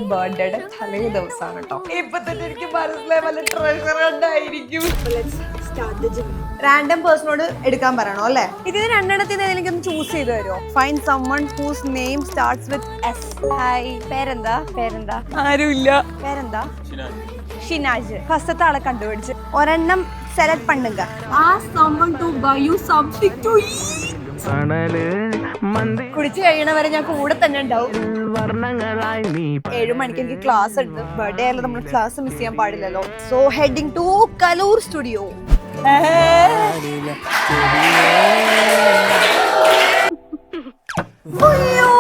എന്റെ ബർത്ത്ഡേയുടെ തലേ ദിവസമാണ് കേട്ടോ. ഇപ്പൊ തന്നെ എനിക്ക് മനസ്സിലായ വല്ല ട്രഷർ ഉണ്ടായിരിക്കും. റാൻഡം പേഴ്സണോട് എടുക്കാൻ പറയണോ അല്ലേ? ഇതിന് രണ്ടെണ്ണത്തിന് ഏതെങ്കിലും ചൂസ് ചെയ്ത് തരുമോ? Find someone whose name starts with S. Hi, പേരെന്താ? ആരുമില്ല. പേരെന്താ? ഷിനാജ്. ഫസ്റ്റത്തെ ആളെ കണ്ടുപിടിച്ച് ഒരെണ്ണം select പണ്ടുങ്ക. Ask someone to buy you something to eat. കുടിച്ചു കഴിയണവരെ ഞാൻ കൂടെ തന്നെ ഉണ്ടാവും. 7 മണിക്ക് എനിക്ക് ക്ലാസ് ഉണ്ട്. ബർത്ത്ഡേ ആയാലും നമ്മൾ ക്ലാസ് മിസ് ചെയ്യാൻ പാടില്ലല്ലോ. So heading to Kaloor studio. അയ്യോ